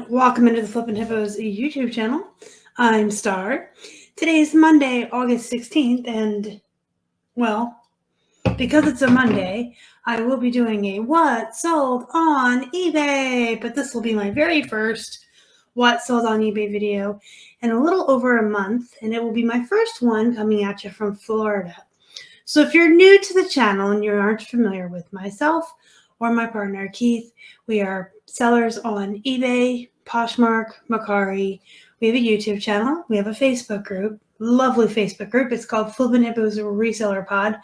Welcome into the Flippin' Hippos YouTube channel. I'm Star. Today's Monday, August 16th, and, well, because it's a Monday, I will be doing a What Sold on eBay, but this will be my very first What Sold on eBay video in a little over a month, and it will be my first one coming at you from Florida. So if you're new to the channel and you aren't familiar with myself or my partner Keith, we are sellers on eBay, Poshmark, Macari. We have a YouTube channel. We have a Facebook group, lovely Facebook group. It's called Flippin Hippos Reseller Pod.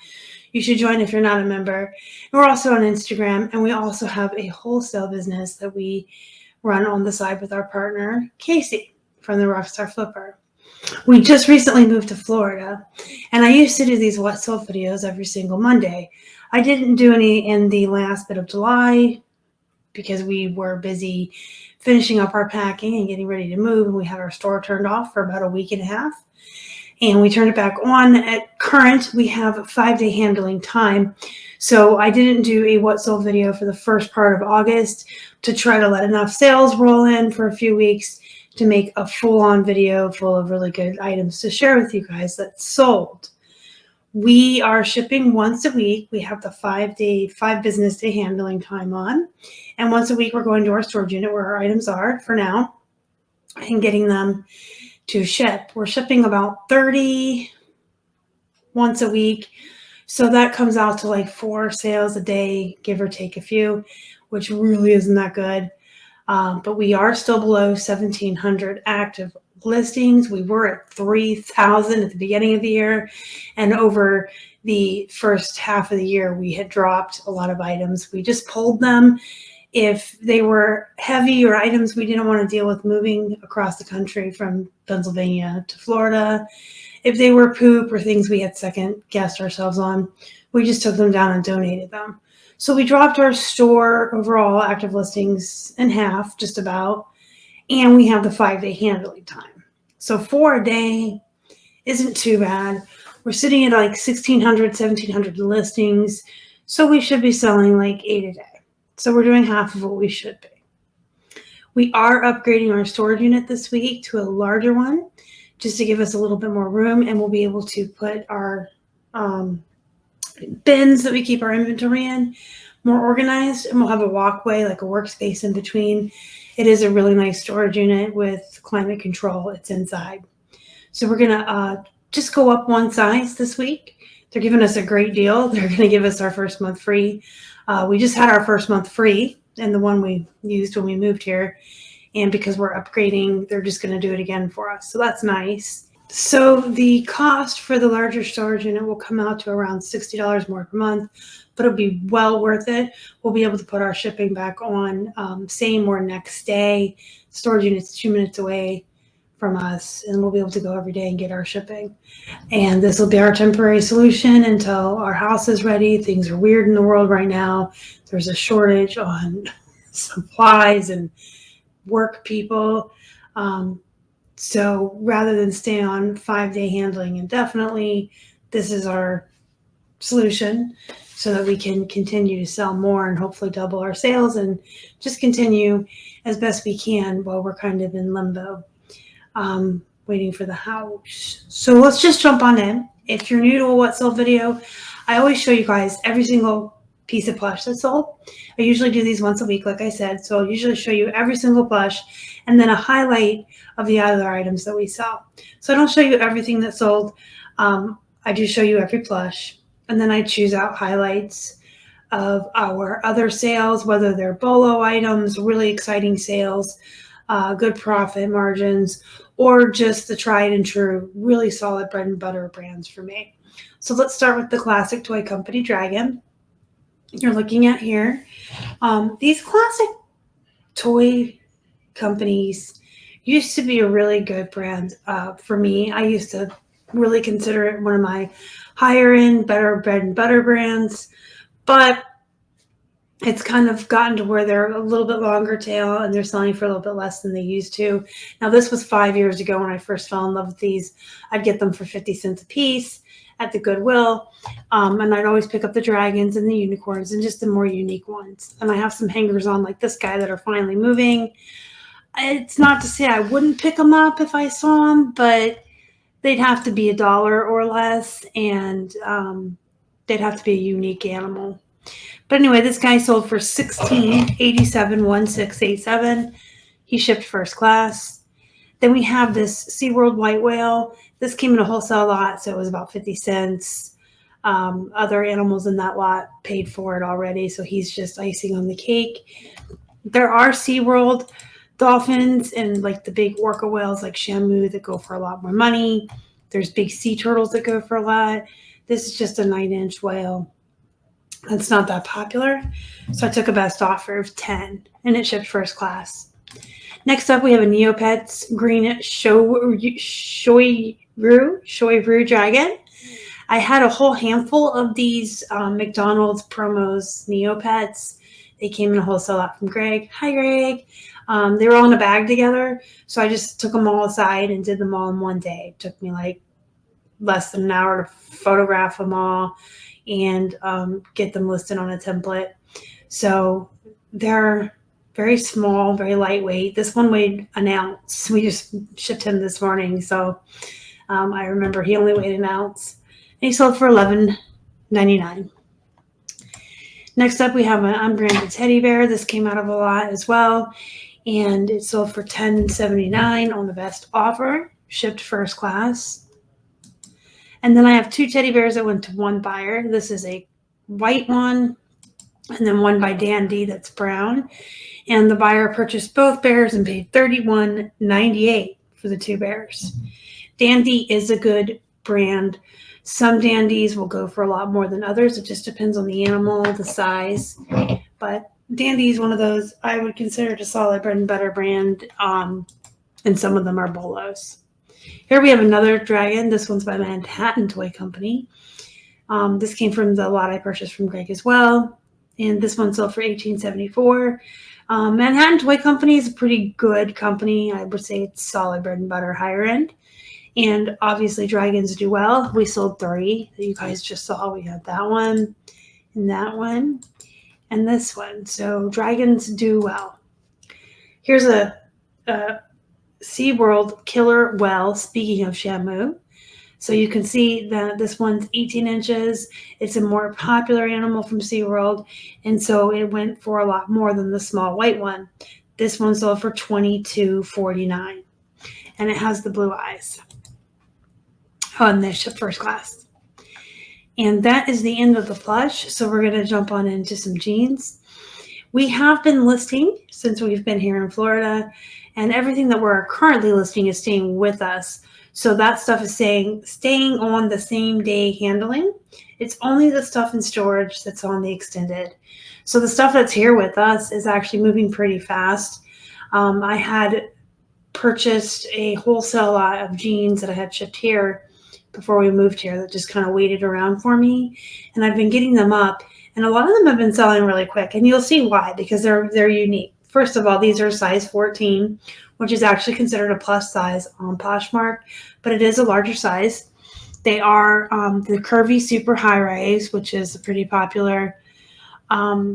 You should join if you're not a member. And we're also on Instagram, and we also have a wholesale business that we run on the side with our partner Casey from the Rockstar Flipper. We just recently moved to Florida, and I used to do these What Sold videos every single Monday. I didn't do any in the last bit of July because we were busy finishing up our packing and getting ready to move, and we had our store turned off for about a week and a half, and we turned it back on. At current, we have a 5-day handling time, so I didn't do a What Sold video for the first part of August to try to let enough sales roll in for a few weeks to make a full-on video full of really good items to share with you guys that sold. We are shipping once a week. We have the 5 business day handling time on. And once a week, we're going to our storage unit where our items are for now and getting them to ship. We're shipping about 30 once a week. So that comes out to like 4 sales a day, give or take a few, which really isn't that good. But we are still below 1,700 active listings. We were at 3,000 at the beginning of the year, and over the first half of the year, we had dropped a lot of items. We just pulled them. If they were heavy or items we didn't want to deal with moving across the country from Pennsylvania to Florida, if they were poop or things we had second guessed ourselves on, we just took them down and donated them. So we dropped our store overall active listings in half, just about, and we have the 5-day handling time. So 4 a day isn't too bad. We're sitting at like 1,600, 1,700 listings, so we should be selling like 8 a day. So we're doing half of what we should be. We are upgrading our storage unit this week to a larger one, just to give us a little bit more room, and we'll be able to put our bins that we keep our inventory in more organized, and we'll have a walkway, like a workspace in between. It is a really nice storage unit with climate control. It's inside. So we're gonna just go up 1 size this week. They're giving us a great deal. They're gonna give us our first month free. We just had our first month free, and the one we used when we moved here. And because we're upgrading, they're just gonna do it again for us. So that's nice. So the cost for the larger storage unit will come out to around $60 more per month, but it'll be well worth it. We'll be able to put our shipping back on same or next day. Storage unit's 2 minutes away from us, and we'll be able to go every day and get our shipping. And this will be our temporary solution until our house is ready. Things are weird in the world right now. There's a shortage on supplies and work people. So rather than stay on 5-day handling indefinitely, this is our solution so that we can continue to sell more and hopefully double our sales and just continue as best we can while we're kind of in limbo, waiting for the house. So let's just jump on in. If you're new to a What Sold video, I always show you guys every single piece of plush that's sold. I usually do these once a week, like I said. So I'll usually show you every single plush and then a highlight of the other items that we sell. So I don't show you everything that's sold. I do show you every plush, and then I choose out highlights of our other sales, whether they're BOLO items, really exciting sales, good profit margins, or just the tried and true, really solid bread and butter brands for me. So let's start with the classic toy company Dragon. You're looking at here. These classic toy companies used to be a really good brand for me. I used to really consider it one of my higher end, better bread and butter brands, but it's kind of gotten to where they're a little bit longer tail and they're selling for a little bit less than they used to. Now, this was 5 years ago when I first fell in love with these. I'd get them for 50 cents a piece at the Goodwill, and I'd always pick up the dragons and the unicorns and just the more unique ones. And I have some hangers on like this guy that are finally moving. It's not to say I wouldn't pick them up if I saw them, but they'd have to be $1 or less, and they'd have to be a unique animal. But anyway, this guy sold for $16.87 He shipped first class. Then we have this SeaWorld white whale. This came in a wholesale lot, so it was about 50 cents. Other animals in that lot paid for it already, so he's just icing on the cake. There are SeaWorld dolphins and like the big orca whales like Shamu that go for a lot more money. There's big sea turtles that go for a lot. This is just a 9-inch whale. It's not that popular, so I took a best offer of 10, and it shipped first class. Next up, we have a Neopets green shoyu dragon. I had a whole handful of these McDonald's promos Neopets. They came in a wholesale lot from Greg. Hi, Greg. They were all in a bag together, so I just took them all aside and did them all in one day. It took me like less than an hour to photograph them all and get them listed on a template. So they're very small, very lightweight. This one weighed an ounce. We just shipped him this morning, so I remember he only weighed an ounce. And he sold for $11.99. Next up, we have an unbranded teddy bear. This came out of a lot as well, and it sold for $10.79 on the best offer, shipped first class. And then I have 2 teddy bears that went to one buyer. This is a white one, and then one by Dandy that's brown. And the buyer purchased both bears and paid $31.98 for the 2 bears. Dandy is a good brand. Some Dandies will go for a lot more than others. It just depends on the animal, the size. But Dandy is one of those I would consider it a solid bread and butter brand, and some of them are bolos. Here we have another dragon. This one's by Manhattan Toy Company. This came from the lot I purchased from Greg as well. And this one sold for $18.74. Manhattan Toy Company is a pretty good company. I would say it's solid bread and butter, higher end. And obviously dragons do well. We sold 3 that you guys just saw. We had that one and this one. So dragons do well. Here's a SeaWorld killer whale, speaking of Shamu. So you can see that this one's 18 inches. It's a more popular animal from SeaWorld, and so it went for a lot more than the small white one. This one sold for $22.49, and it has the blue eyes. Oh, and they ship first class. And that is the end of the plush, so we're going to jump on into some jeans. We have been listing since we've been here in Florida, and everything that we're currently listing is staying with us. So that stuff is staying on the same day handling. It's only the stuff in storage that's on the extended. So the stuff that's here with us is actually moving pretty fast. I had purchased a wholesale lot of jeans that I had shipped here before we moved here that just kind of waited around for me. And I've been getting them up, and a lot of them have been selling really quick. And you'll see why, because they're unique. First of all, these are size 14, which is actually considered a plus size on Poshmark, but it is a larger size. They are the curvy super high rise, which is a pretty popular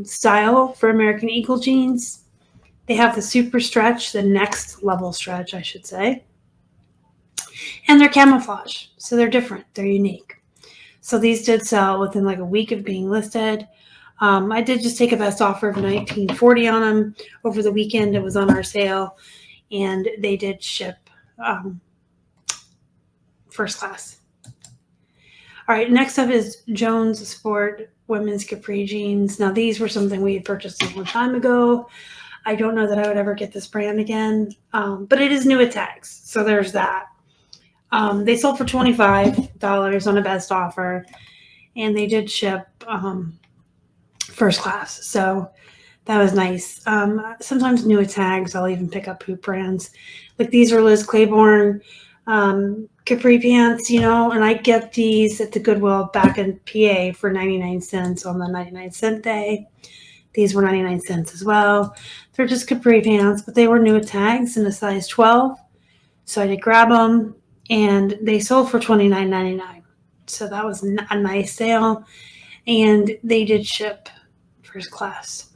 style for American Eagle jeans. They have the super stretch, the next level stretch, I should say. And they're camouflage, so they're different. They're unique. So these did sell within like a week of being listed. I did just take a best offer of $19.40 on them over the weekend. It was on our sale, and they did ship first class. All right, next up is Jones Sport women's Capri jeans. Now, these were something we had purchased a long time ago. I don't know that I would ever get this brand again, but it is new at tags, so there's that. They sold for $25 on a best offer, and they did ship first class, so that was nice. Sometimes new at tags, I'll even pick up hoop brands. Like these are Liz Claiborne Capri pants, and I get these at the Goodwill back in PA for 99 cents on the 99-cent day. These were 99 cents as well. They're just Capri pants, but they were new at tags in a size 12. So I did grab them, and they sold for $29.99. So that was a nice sale, and they did ship first class.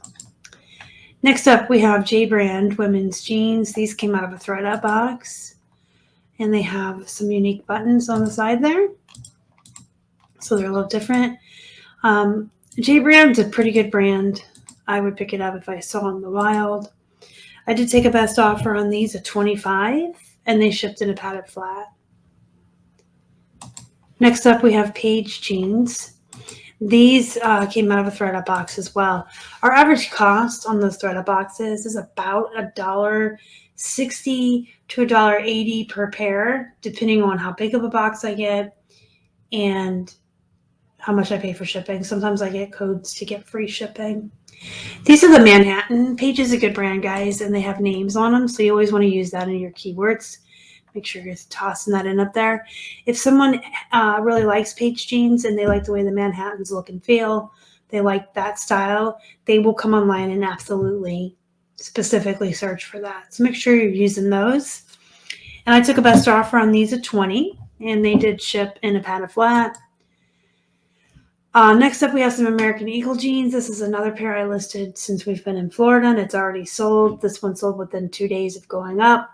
Next up, we have J Brand women's jeans. These came out of a thread-up box, and they have some unique buttons on the side there, so they're a little different. J Brand's a pretty good brand. I would pick it up if I saw it in the wild. I did take a best offer on these at $25, and they shipped in a padded flat. Next up, we have Paige Jeans. These came out of a thread-up box as well. Our average cost on those thread-up boxes is about $1.60 to $1.80 per pair, depending on how big of a box I get and how much I pay for shipping. Sometimes I get codes to get free shipping. These are the Manhattan. Paige is a good brand, guys, and they have names on them, so you always want to use that in your keywords. Make sure you're tossing that in up there. If someone really likes Paige Jeans and they like the way the Manhattans look and feel, they like that style, they will come online and absolutely specifically search for that. So make sure you're using those. And I took a best offer on these at $20, and they did ship in a padded flat. Next up, we have some American Eagle jeans. This is another pair I listed since we've been in Florida, and it's already sold. This one sold within 2 days of going up.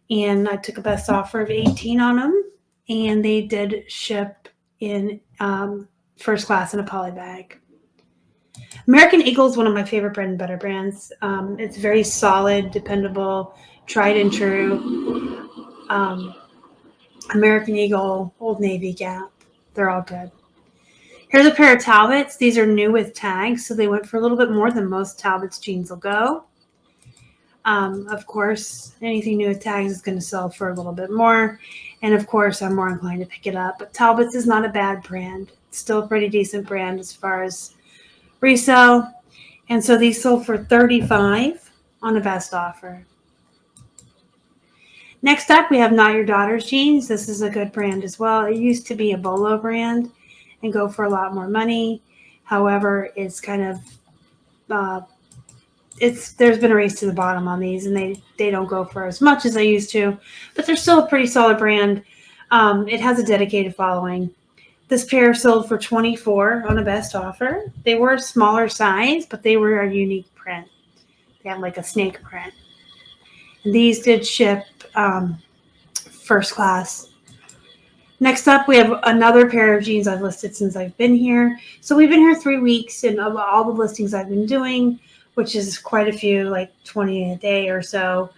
And I took a best offer of $18 on them, and they did ship in first class in a poly bag. American Eagle is one of my favorite bread and butter brands. It's very solid, dependable, tried and true. American Eagle, Old Navy, Gap, they're all good. Here's a pair of Talbots. These are new with tags, so they went for a little bit more than most Talbots jeans will go. Of course, anything new with tags is going to sell for a little bit more. And of course, I'm more inclined to pick it up. But Talbot's is not a bad brand. It's still a pretty decent brand as far as resale. And so these sold for $35 on a best offer. Next up, we have Not Your Daughter's Jeans. This is a good brand as well. It used to be a Bolo brand and go for a lot more money. However, it's kind of there's been a race to the bottom on these, and they don't go for as much as they used to, but they're still a pretty solid brand. It has a dedicated following. This pair sold for $24 on a best offer. They were a smaller size, but they were a unique print. They had like a snake print. And these did ship first class. Next up, we have another pair of jeans I've listed since I've been here. So we've been here 3 weeks, and of all the listings I've been doing, which is quite a few, like 20 a day or so,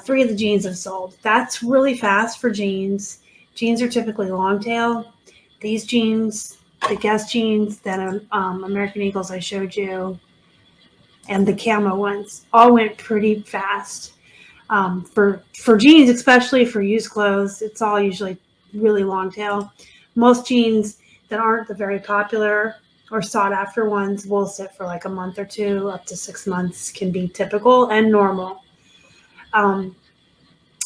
3 of the jeans have sold. That's really fast for jeans. Jeans are typically long tail. These jeans, the Guess jeans, then American Eagles I showed you, and the camo ones, all went pretty fast. For jeans, especially for used clothes, it's all usually really long tail. Most jeans that aren't the very popular or sought after ones will sit for like a month or two, up to 6 months can be typical and normal.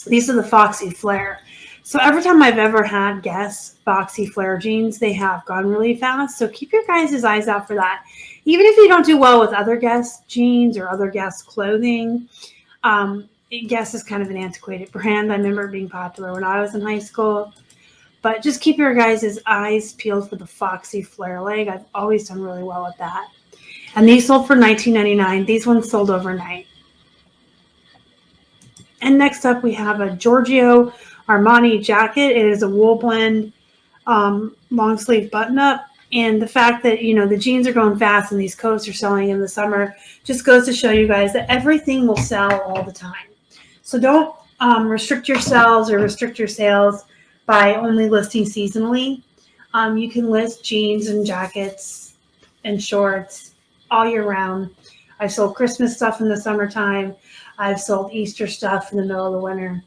These are the Foxy Flare. So every time I've ever had Guess Foxy Flare jeans, they have gone really fast. So keep your guys' eyes out for that. Even if you don't do well with other Guess jeans or other Guess clothing, Guess is kind of an antiquated brand. I remember it being popular when I was in high school. But just keep your guys' eyes peeled for the Foxy Flare leg. I've always done really well with that. And these sold for $19.99. These ones sold overnight. And next up, we have a Giorgio Armani jacket. It is a wool blend, long sleeve button up. And the fact that, the jeans are going fast and these coats are selling in the summer just goes to show you guys that everything will sell all the time. So don't restrict yourselves or restrict your sales by only listing seasonally. You can list jeans and jackets and shorts all year round. I've sold Christmas stuff in the summertime. I've sold Easter stuff in the middle of the winter.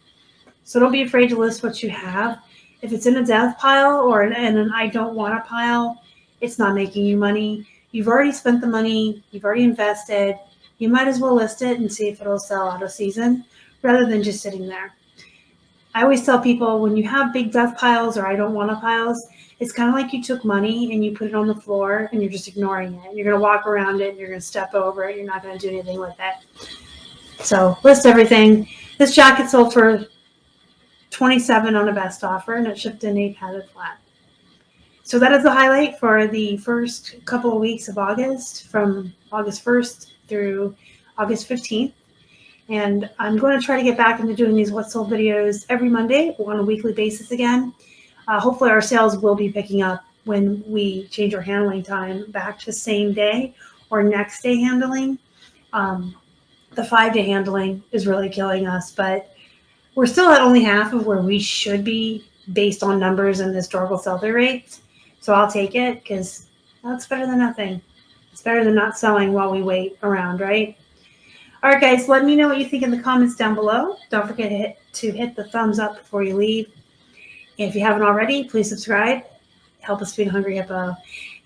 So don't be afraid to list what you have. If it's in a death pile or in an I don't want a pile, it's not making you money. You've already spent the money. You've already invested. You might as well list it and see if it'll sell out of season rather than just sitting there. I always tell people when you have big death piles or I don't want to piles, it's kind of like you took money and you put it on the floor and you're just ignoring it. You're going to walk around it and you're going to step over it. You're not going to do anything with it. So list everything. This jacket sold for $27 on a best offer and it shipped in a padded flat. So that is the highlight for the first couple of weeks of August, from August 1st through August 15th. And I'm going to try to get back into doing these What Sold videos every Monday on a weekly basis again. Hopefully our sales will be picking up when we change our handling time back to same day or next day handling. The 5-day handling is really killing us, but we're still at only half of where we should be based on numbers and historical sell-through rates. So I'll take it because that's better than nothing. It's better than not selling while we wait around, right? All right, guys, let me know what you think in the comments down below. Don't forget to hit the thumbs up before you leave. If you haven't already, please subscribe. Help us feed a hungry hippo.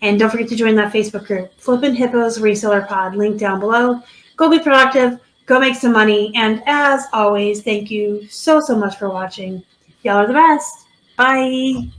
And don't forget to join that Facebook group, Flippin' Hippos Reseller Pod, link down below. Go be productive. Go make some money. And as always, thank you so much for watching. Y'all are the best. Bye.